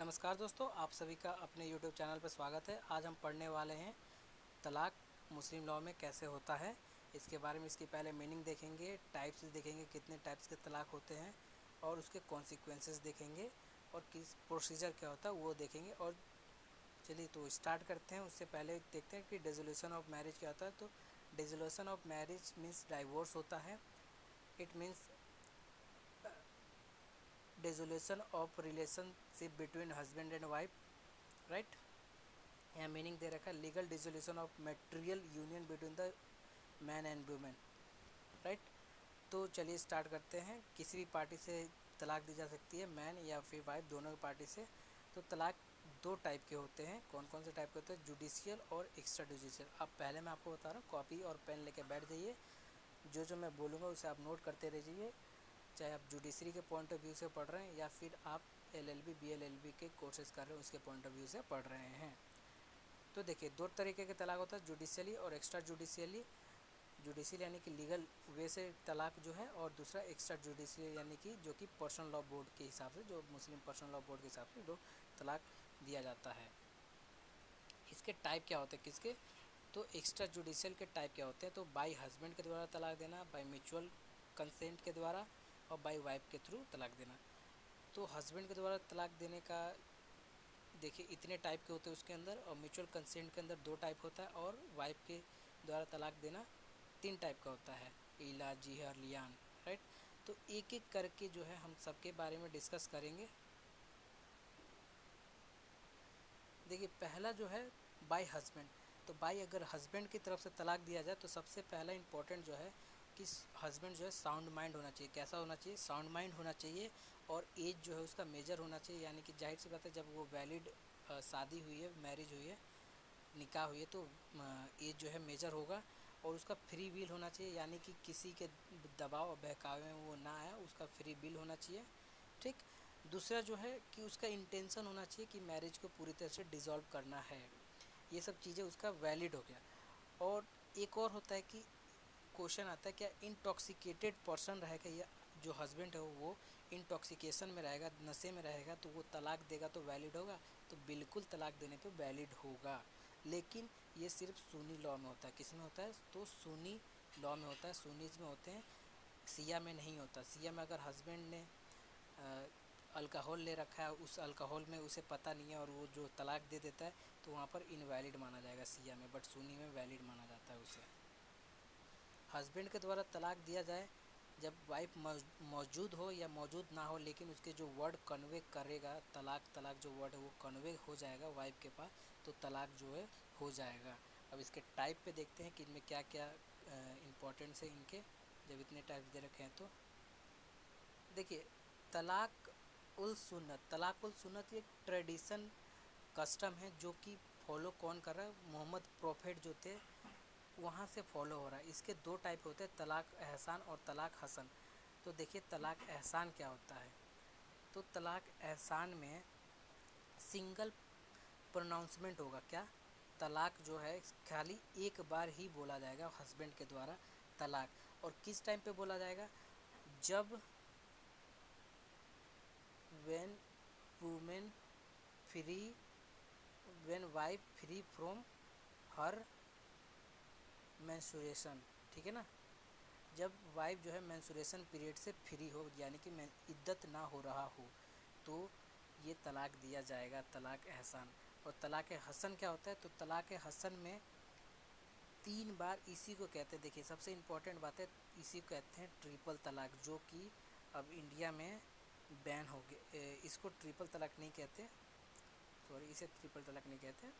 नमस्कार दोस्तों, आप सभी का अपने YouTube चैनल पर स्वागत है। आज हम पढ़ने वाले हैं तलाक मुस्लिम लॉ में कैसे होता है। इसके बारे में इसकी पहले मीनिंग देखेंगे, टाइप्स देखेंगे, कितने टाइप्स के तलाक होते हैं और उसके कॉन्सिक्वेंसेस देखेंगे और किस प्रोसीजर क्या होता है वो देखेंगे। और चलिए तो स्टार्ट करते हैं। उससे पहले देखते हैं कि डिसोल्यूशन ऑफ मैरिज क्या होता है। तो dissolution of marriage means divorce होता है। It means dissolution of relationship between husband and wife, right. यहाँ मीनिंग दे रखा है legal dissolution of matrimonial union between the man and women, right. तो चलिए स्टार्ट करते हैं। किसी भी पार्टी से तलाक दी जा सकती है, मैन या फिर वाइफ, दोनों की पार्टी से। तो तलाक दो टाइप के होते हैं। कौन कौन से टाइप के होते हैं? जुडिशियल और एक्स्ट्रा जुडिशियल। अब पहले मैं आपको बता रहा हूँ, कॉपी और पेन लेके बैठ जाइए। जो मैं बोलूँगा उसे आप नोट करते रहिए। चाहे आप जुडिशरी के पॉइंट ऑफ व्यू से पढ़ रहे हैं या फिर आप LLB BLLB के कोर्सेज कर रहे हैं उसके पॉइंट ऑफ व्यू से पढ़ रहे हैं। तो देखिए, दो तरीके के तलाक होता है, जुडिशियली और एक्स्ट्रा जुडिशियली। जुडिशियल यानी कि लीगल वे से तलाक जो है, और दूसरा एक्स्ट्रा जुडिशियल यानी कि जो कि पर्सनल लॉ बोर्ड के हिसाब से, जो मुस्लिम पर्सनल लॉ बोर्ड के हिसाब से जो तलाक दिया जाता है। इसके टाइप क्या होते हैं किसके? तो एक्स्ट्रा जुडिशियल के टाइप क्या होते हैं? तो बाय हस्बैंड के द्वारा तलाक देना, बाय म्यूचुअल कंसेंट के द्वारा, और बाय वाइफ के थ्रू तलाक देना। तो हस्बैंड के द्वारा तलाक देने का देखिए इतने टाइप के होते हैं उसके अंदर, और म्यूचुअल कंसेंट के अंदर दो टाइप होता है, और वाइफ के द्वारा तलाक देना तीन टाइप का होता है, इला, जीहर, लियान, राइट। तो एक एक करके जो है हम सबके बारे में डिस्कस करेंगे। देखिए, पहला जो है बाय हस्बैंड। तो बाय अगर हस्बैंड की तरफ से तलाक दिया जाए तो सबसे पहला इंपॉर्टेंट जो है कि हस्बैंड जो है साउंड माइंड होना चाहिए। कैसा होना चाहिए? साउंड माइंड होना चाहिए। और एज जो है उसका मेजर होना चाहिए, यानी कि जाहिर सी बात है जब वो वैलिड शादी हुई है, मैरिज हुई है, निकाह हुई है, तो एज जो है मेजर होगा। और उसका फ्री विल होना चाहिए, यानी कि किसी के दबाव और बहकावे में वो ना आया, उसका फ्री विल होना चाहिए, ठीक। दूसरा जो है कि उसका इंटेंशन होना चाहिए कि मैरिज को पूरी तरह से डिसॉल्व करना है। ये सब चीज़ें उसका वैलिड हो गया। और एक और होता है कि क्वेश्चन आता है, क्या इंटॉक्सिकेटेड पर्सन रहेगा, या जो हस्बैंड है वो इंटॉक्सिकेशन में रहेगा, नशे में रहेगा, तो वो तलाक देगा तो वैलिड होगा? तो बिल्कुल तलाक देने पे वैलिड होगा। लेकिन ये सिर्फ सुन्नी लॉ में होता है। किस में होता है? तो सुन्नी लॉ में होता है, सुन्नीज में होते हैं, सिया में नहीं होता। सिया में अगर हस्बैंड ने अल्कोहल ले रखा है, उस अल्कोहल में उसे पता नहीं है और वो जो तलाक दे देता है, तो वहाँ पर इनवैलिड माना जाएगा सिया में, बट सुन्नी में वैलिड माना जाता है उसे। हस्बैंड के द्वारा तलाक दिया जाए जब वाइफ मौजूद हो या मौजूद ना हो, लेकिन उसके जो वर्ड कन्वे करेगा, तलाक तलाक जो वर्ड है वो कन्वे हो जाएगा वाइफ के पास, तो तलाक जो है हो जाएगा। अब इसके टाइप पे देखते हैं कि इनमें क्या क्या इम्पोर्टेंट्स है इनके, जब इतने टाइप्स दे रखे हैं। तो देखिए, तलाक उल सुन्नत। तलाक उल सुन्नत एक ट्रेडिशन, कस्टम है जो कि फॉलो कौन कर रहा है? मोहम्मद प्रॉफिट जो थे वहाँ से फॉलो हो रहा है। इसके दो टाइप होते हैं, तलाक एहसान और तलाक हसन। तो देखिए, तलाक एहसान क्या होता है? तो तलाक एहसान में सिंगल प्रोनाउंसमेंट होगा। क्या? तलाक जो है खाली एक बार ही बोला जाएगा हस्बैंड के द्वारा तलाक। और किस टाइम पे बोला जाएगा? जब when women free, when wife free from her menstruation, ठीक है ना। जब वाइफ जो है मेंस्ट्रुएशन पीरियड से फ्री हो, यानी कि इद्दत ना हो रहा हो, तो ये तलाक दिया जाएगा, तलाक एहसान। और तलाक हसन क्या होता है? तो तलाक हसन में तीन बार, इसी को कहते हैं, देखिए सबसे इम्पोर्टेंट बात है, इसी को कहते हैं ट्रिपल तलाक, जो कि अब इंडिया में बैन हो गए। इसको ट्रिपल तलाक नहीं कहते, सॉरी, इसे ट्रिपल तलाक नहीं कहते।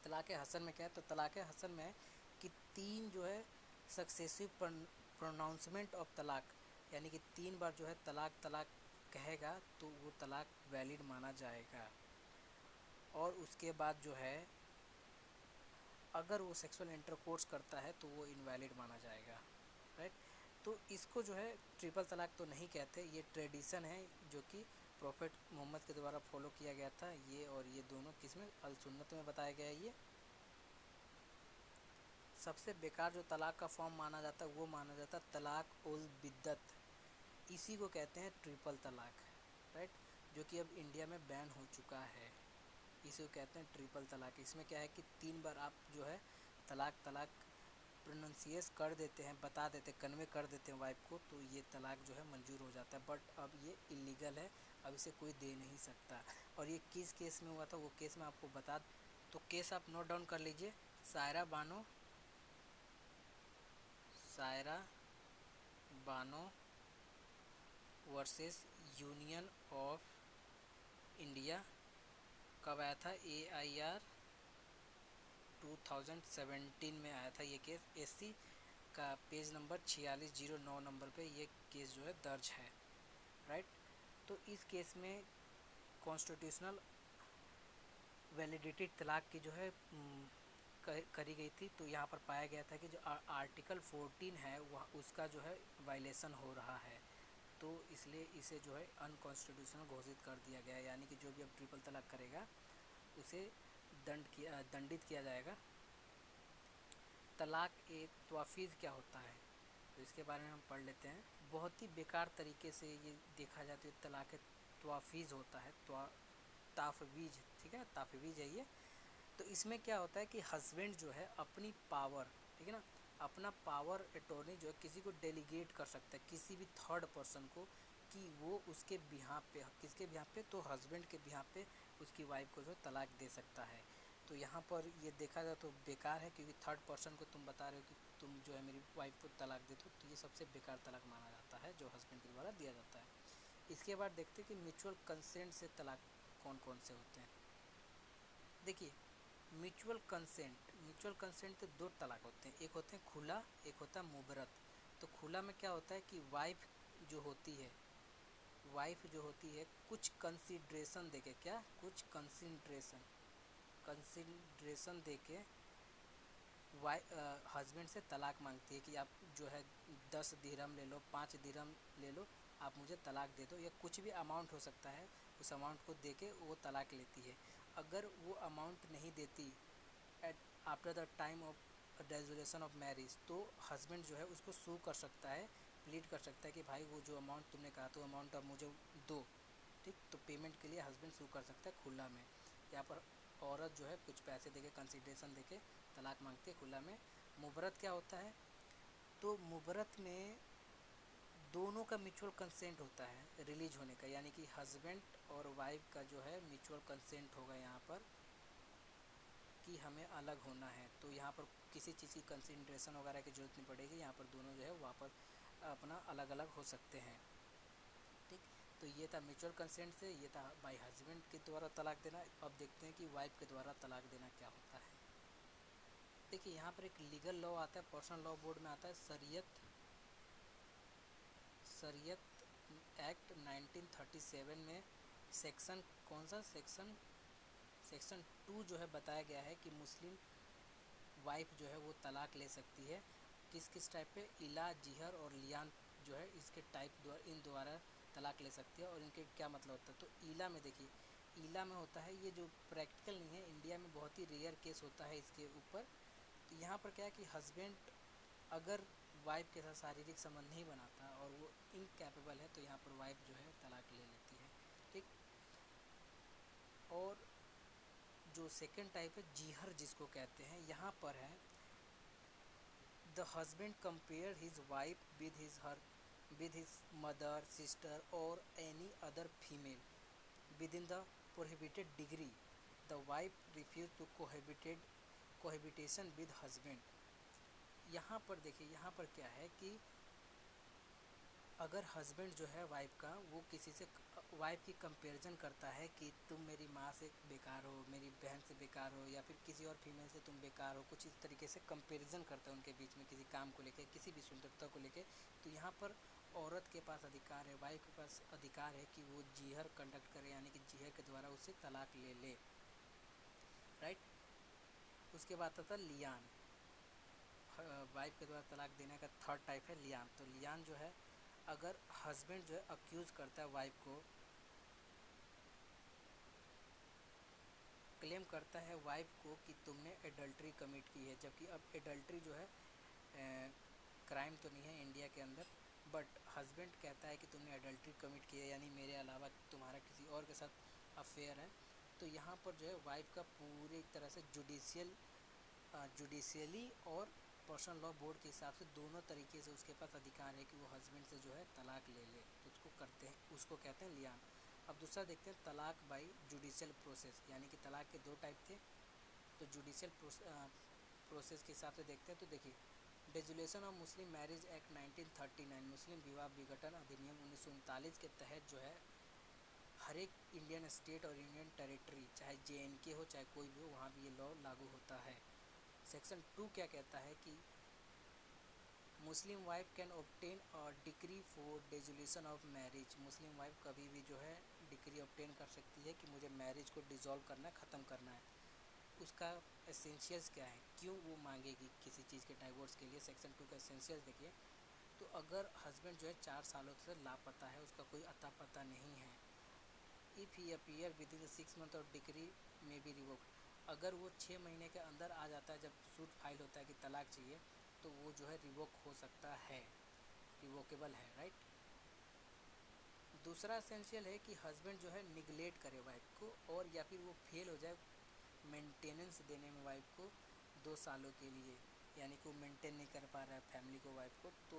तलाक हसन में क्या है? तो तलाक हसन में है कि तीन जो है सक्सेसिव प्रोनाउंसमेंट ऑफ तलाक, यानी कि तीन बार जो है तलाक तलाक कहेगा तो वो तलाक वैलिड माना जाएगा। और उसके बाद जो है अगर वो सेक्सुअल इंटरकोर्स करता है तो वो इनवैलिड माना जाएगा, राइट। तो इसको जो है ट्रिपल तलाक तो नहीं कहते, ये ट्रेडिशन है जो कि प्रॉफिट मोहम्मद के द्वारा फॉलो किया गया था। ये और ये दोनों किस में? अल सुन्नत में बताया गया है ये। सबसे बेकार जो तलाक का फॉर्म माना जाता है वो माना जाता है तलाक उल बिद्दत। इसी को कहते हैं ट्रिपल तलाक, राइट। जो कि अब इंडिया में बैन हो चुका है। इसे कहते हैं ट्रिपल तलाक। इसमें क्या है कि 3 बार आप जो है तलाक तलाक प्रोनाउंसिएट कर देते हैं, बता देते हैं, कन्वे कर देते हैं वाइफ को, तो ये तलाक जो है मंजूर हो जाता है। बट अब ये इलीगल है, अब इसे कोई दे नहीं सकता। और ये किस केस में हुआ था वो केस मैं आपको बता, तो केस आप नोट डाउन कर लीजिए। Saira Bano versus union of India. कब आया था? AIR 2017 में आया था ये केस। SC का पेज नंबर 4609 नंबर पे ये केस जो है दर्ज है, राइट। तो इस केस में कॉन्स्टिट्यूशनल वैलिडिटी तलाक की जो है करी गई थी। तो यहाँ पर पाया गया था कि जो आर्टिकल 14 है वह उसका जो है वायलेशन हो रहा है, तो इसलिए इसे जो है अनकॉन्स्टिट्यूशनल घोषित कर दिया गया है। यानी कि जो भी अब ट्रिपल तलाक करेगा उसे दंडित किया जाएगा। तलाक ए तवाफ़ीज़ क्या होता है, तो इसके बारे में हम पढ़ लेते हैं। बहुत ही बेकार तरीके से ये देखा जाए तो तलाक तवाफ़ीज़ होता है, ताफवीज़, ठीक है, ताफवीज़ है ये। तो इसमें क्या होता है कि हस्बैंड जो है अपनी पावर, ठीक है ना, अपना पावर अटॉर्नी जो है किसी को डेलीगेट कर सकता है, किसी भी थर्ड पर्सन को, कि वो उसके बिहाफ पे, किसके बिहाफ पे, तो हस्बैंड के बिहाफ पे उसकी वाइफ को जो है तलाक दे सकता है। तो यहाँ पर ये देखा जाए तो बेकार है, क्योंकि थर्ड पर्सन को तुम बता रहे हो कि तुम जो है मेरी वाइफ को तलाक दे दो, तो ये सबसे बेकार तलाक माना जाता है जो हस्बैंड के द्वारा दिया जाता है। इसके बाद देखते हैं कि म्यूचुअल कंसेंट से तलाक कौन कौन से होते हैं। देखिए, म्यूचुअल कंसेंट से 2 तलाक होते हैं, एक होते हैं खुला, एक होता है मुबरत। तो खुला में क्या होता है कि जो होती है वाइफ जो होती है कुछ कंसिड्रेशन देके, क्या, कुछ कंसिड्रेशन देके हस्बैंड से तलाक मांगती है कि आप जो है 10 दिरहम ले लो, 5 दिरहम ले लो, आप मुझे तलाक दे दो, या कुछ भी अमाउंट हो सकता है, उस अमाउंट को दे के वो तलाक लेती है। अगर वो अमाउंट नहीं देती at after the time of resolution of marriage, तो हस्बैंड जो है उसको सू कर सकता है, प्लीड कर सकता है कि भाई वो जो अमाउंट तुमने कहा तो अमाउंट अब मुझे दो, ठीक। तो पेमेंट के लिए हस्बैंड सू कर सकता है खुला में। यहाँ पर औरत जो है कुछ पैसे देके, कंसिडरेशन देके तलाक मांगती है खुला में। मुबरत क्या होता है, तो मुबरत में दोनों का म्यूचुअल कंसेंट होता है रिलीज होने का, यानी कि हस्बैंड और वाइफ का जो है म्यूचुअल कंसेंट होगा यहाँ पर कि हमें अलग होना है। तो यहाँ पर किसी चीज़ की कंसिडरेशन वगैरह की ज़रूरत नहीं पड़ेगी, यहाँ पर दोनों जो है वापस अपना अलग अलग हो सकते हैं, ठीक। तो ये था म्यूचुअल कंसेंट से, ये था बाय हस्बैंड के द्वारा तलाक देना। अब देखते हैं कि वाइफ के द्वारा तलाक देना क्या होता है। देखिए, यहाँ पर एक लीगल लॉ आता है, पर्सनल लॉ बोर्ड में आता है शरीयत एक्ट 1937 में सेक्शन, कौन सा सेक्शन 2 जो है बताया गया है कि मुस्लिम वाइफ जो है वो तलाक ले सकती है। किस किस टाइप पे? इला, जिहर और लियान जो है इसके टाइप द्वारा, इन द्वारा तलाक ले सकती है। और इनके क्या मतलब होता है, तो ईला में देखिए, ईला में होता है, ये जो प्रैक्टिकल नहीं है, इंडिया में बहुत ही रेयर केस होता है इसके ऊपर। तो यहाँ पर क्या है कि हस्बैंड अगर वाइफ के साथ शारीरिक संबंध नहीं बनाता और वो इनकैपेबल है, तो यहाँ पर वाइफ जो है तलाक ले लेती है, ठीक। और जो सेकंड टाइप है जीहर जिसको कहते हैं, यहाँ पर है the husband compare his wife with his mother, sister or any other female within the prohibited degree. The wife refused to cohabitation with husband. यहाँ पर देखिए, यहाँ पर क्या है कि अगर हस्बैंड जो है वाइफ का, वो किसी से वाइफ की कंपैरिजन करता है कि तुम मेरी माँ से बेकार हो, मेरी बहन से बेकार हो, या फिर किसी और फीमेल से तुम बेकार हो, कुछ इस तरीके से कंपैरिजन करता है उनके बीच में किसी काम को लेके, किसी भी सुंदरता को लेके, तो यहाँ पर औरत के पास अधिकार है, वाइफ के पास अधिकार है कि वो जीहर कंडक्ट करे, यानी कि जीहर के द्वारा उससे तलाक ले ले, राइट। उसके बाद आता लियान, वाइफ के द्वारा तलाक देने का थर्ड टाइप है लियान। तो लियान जो है, अगर हस्बैंड जो है अक्यूज़ करता है वाइफ को, क्लेम करता है वाइफ को कि तुमने एडल्ट्री कमिट की है, जबकि अब एडल्ट्री जो है क्राइम तो नहीं है इंडिया के अंदर, बट हस्बैंड कहता है कि तुमने अडल्ट्री कमिट किया, यानी मेरे अलावा तुम्हारा किसी और के साथ अफेयर है, तो यहाँ पर जो है वाइफ का पूरी तरह से जुडिशियली और पर्सनल लॉ बोर्ड के हिसाब से दोनों तरीके से उसके पास अधिकार है कि वो हस्बैंड से जो है तलाक ले ले, तो उसको कहते हैं लियान। अब दूसरा देखते हैं तलाक बाई जुडिशियल प्रोसेस, यानी कि तलाक के दो टाइप थे। तो जुडिशियल प्रोसेस के हिसाब से देखते हैं, तो देखिए डेजुलेशन ऑफ मुस्लिम मैरिज एक्ट 1939, मुस्लिम विवाह विघटन अधिनियम 1939 के तहत जो है हर एक इंडियन स्टेट और इंडियन टेरिटरी, चाहे JNK हो चाहे कोई भी हो, वहाँ भी ये लॉ लागू होता है। सेक्शन 2 क्या कहता है कि Muslim wife can obtain a decree for dissolution of marriage, Muslim wife कभी भी जो है डिक्री ऑब्टेन कर सकती है कि मुझे मैरिज को डिसॉल्व करना है, ख़त्म करना है। उसका एसेंशियल्स क्या है, क्यों वो मांगेगी किसी चीज़ के डाइवोर्स के लिए। सेक्शन 2 का एसेंशियल्स देखिए, तो अगर हस्बैंड जो है 4 सालों से लापता है, उसका कोई अता पता नहीं है, if he appear with in 6 month और डिक्री में बी रिवोक्ड, अगर वो 6 महीने के अंदर आ जाता है जब सूट फाइल होता है कि तलाक चाहिए, तो वो जो है रिवोक हो सकता है, रिवोकेबल है, राइट। दूसरा एसेंशियल है कि हस्बैंड जो है निगलेक्ट करे वाइफ को, और या फिर वो फेल हो जाए मेंटेनेंस देने में वाइफ को 2 सालों के लिए, यानी कि वो मेंटेन नहीं कर पा रहा है फैमिली को, वाइफ को, तो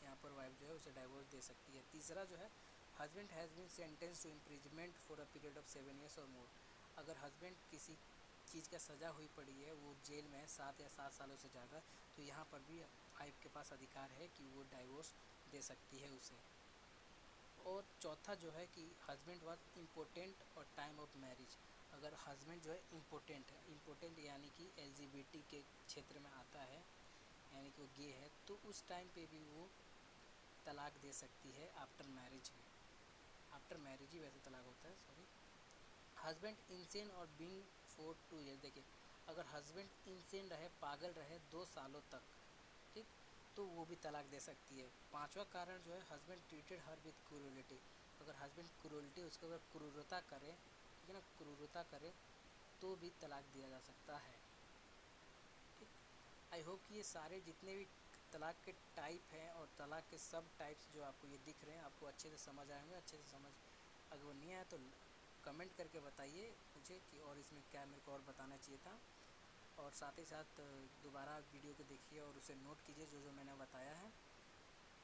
यहाँ पर वाइफ जो है उसे डाइवोर्स दे सकती है। तीसरा जो है husband has been sentence to imprisonment for a period of 7 years और मोर, अगर हस्बैंड किसी चीज़ का सज़ा हुई पड़ी है, वो जेल में है 7 या 7 सालों से ज़्यादा, तो यहाँ पर भी वाइफ के पास अधिकार है कि वो डाइवोर्स दे सकती है उसे। और चौथा जो है कि हस्बैंड वाज इम्पोर्टेंट और टाइम ऑफ मैरिज, अगर हस्बैंड जो है इम्पोर्टेंट है, इम्पोर्टेंट यानी कि LGBT के क्षेत्र में आता है, यानी कि वो गे है, तो उस टाइम पे भी वो तलाक दे सकती है आफ्टर मैरिज में, आफ्टर मैरिज ही वैसे तलाक होता है, सॉरी। हस्बैंड इंसेन और बीइंग फॉर 2 ईयर्स, देखिए अगर हस्बैंड इंसेन रहे, पागल रहे 2 सालों तक, ठीक, तो वो भी तलाक दे सकती है। पांचवा कारण जो है हस्बैंड ट्रीटेड हर विद क्रूरलिटी, अगर हस्बैंड क्रूरलिटी उसके ऊपर क्रूरता करे, ठीक है ना, क्रूरता करे तो भी तलाक दिया जा सकता है, ठीक। आई होप कि ये सारे जितने भी तलाक के टाइप हैं और तलाक के सब टाइप्स जो आपको ये दिख रहे हैं, आपको अच्छे से समझ आए होंगे, अच्छे से समझ, अगर वो नहीं आया तो कमेंट करके बताइए मुझे कि और इसमें क्या मेरे को और बताना चाहिए था। और साथ ही साथ दोबारा वीडियो को देखिए और उसे नोट कीजिए जो जो मैंने बताया है,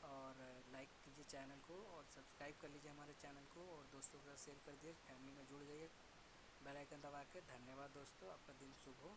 और लाइक कीजिए चैनल को और सब्सक्राइब कर लीजिए हमारे चैनल को, और दोस्तों के साथ शेयर कर दिए, फैमिली में जुड़ जाइए बेल आइकन दबा के। धन्यवाद दोस्तों, आपका दिन शुभ हो।